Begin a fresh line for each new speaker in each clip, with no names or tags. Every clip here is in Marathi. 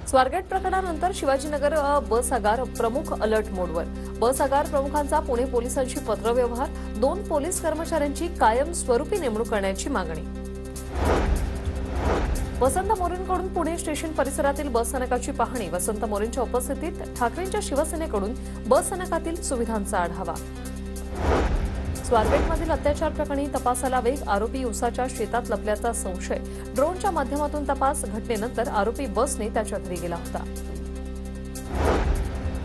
स्वारगेट प्रकरणानंतर शिवाजीनगर बस आगार प्रमुख अलर्ट मोडवर। बस आगार प्रमुखांचा पुणे पोलिसांशी पत्रव्यवहार। 2 पोलीस कर्मचाऱ्यांची कायमस्वरूपी नेमणूक करण्याची मागणी। वसंत मोरेंकडून पुणे स्टेशन परिसरातील बस स्थानकाची पाहणी। वसंत मोरेंच्या उपस्थितीत ठाकरेंच्या शिवसेनेकडून बस स्थानकातील सुविधांचा आढावा। स्वारगेटमधील अत्याचार प्रकरणी तपासाला वेग। आरोपी उसाच्या शेतात लपल्याचा संशय। ड्रोनच्या माध्यमातून तपास। घटनेनंतर आरोपी बसने त्याच्या घरी गेला होता।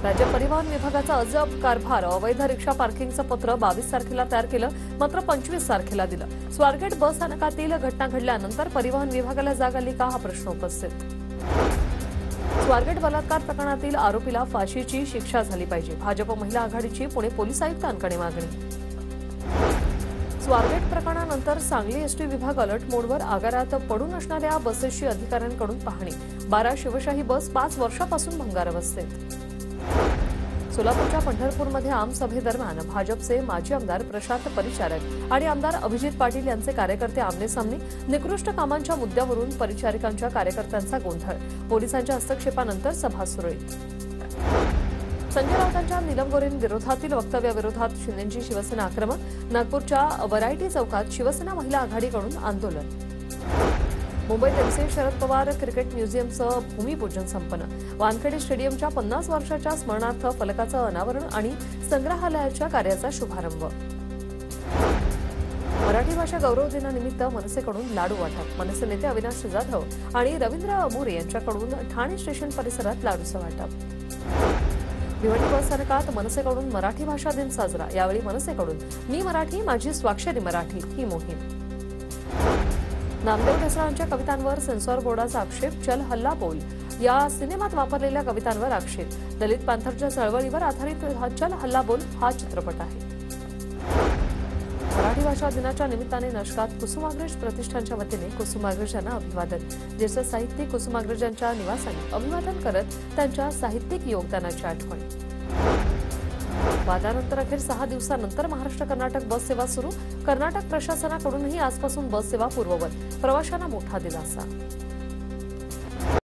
राज्य परिवहन विभागाचा अजब कारभार। अवैध रिक्षा पार्किंगचं पत्र 22 तारखेला तयार केलं, मात्र 25 तारखेला दिलं। स्वारगेट बस स्थानकातील घटना घडल्यानंतर परिवहन विभागाला जाग आली का, हा प्रश्न उपस्थित। स्वारगेट बलात्कार प्रकरणातील आरोपीला फाशीची शिक्षा झाली पाहिजे। भाजप महिला आघाडीची पुणे पोलीस आयुक्तांकडे मागणी। स्वारगेट प्रकरणानंतर सांगली एसटी विभाग अलर्ट मोडवर। आगारात पडून असणाऱ्या बसेसची अधिकाऱ्यांकडून पाहणी। 12 शिवशाही बस 5 वर्षापासून भंगारावस्थेत। सोलापूरच्या पंढरपूरमध्ये आमसभेदरम्यान भाजपचे माजी आमदार प्रशांत परिचारक आणि आमदार अभिजित पाटील यांचे कार्यकर्ते आमनेसामने। निकृष्ट कामांच्या मुद्द्यावरून परिचारिकांच्या कार्यकर्त्यांचा गोंधळ। पोलिसांच्या हस्तक्षेपानंतर सभा सुरळीत। संजय राऊतांच्या नीलम गोऱ्हेंविरोधातील वक्तव्याविरोधात शिंदेंची शिवसेना आक्रमक। नागपूरच्या वरायटी चौकात शिवसेना महिला आघाडीकडून आंदोलन। मुंबईत एमसी शरद पवार क्रिकेट म्युझियमचं भूमिपूजन संपन्न। वानखेडे स्टेडियमच्या 50 वर्षाच्या स्मरणार्थ फलकाचं अनावरण आणि संग्रहालयाच्या कार्याचा शुभारंभ। मराठी भाषा गौरव दिनानिमित्त मनसेकडून लाडू वाटप। मनसे नेते अविनाश जाधव आणि रवींद्र अमोरे यांच्याकडून ठाणे स्टेशन परिसरात लाडूचं वाटप। भिवंडी बस स्थानकात मनसेकडून मराठी भाषा दिन साजरा। यावेळी मनसेकडून मी मराठी माझी स्वाक्षरी मराठी ही मोहीम। नामदेव ढसाळांच्या कवितांवर सेन्सॉर बोर्डाचा आक्षेप। चल हल्ला बोल या सिनेमात वापरलेल्या कवितांवर आक्षेप। दलित पॅंथरच्या चळवळीवर आधारित चल हल्ला बोल हा चित्रपट आहे। मराठी भाषा दिनाच्या निमित्ताने नष्कात कुसुमाग्रज प्रतिष्ठानच्या वतीने कुसुमाग्रज यांना अभिवादन। ज्येष्ठ साहित्यिक कुसुमाग्रजांच्या निवासाने अभिवादन करत त्यांच्या साहित्यिक योगदानाची आठवण। वादानंतर अखेर 6 दिवसांनंतर महाराष्ट्र कर्नाटक बस सेवा सुरू। कर्नाटक प्रशासनाकडूनही आजपासून बस सेवा पूर्ववत। प्रवाशांना मोठा दिलासा।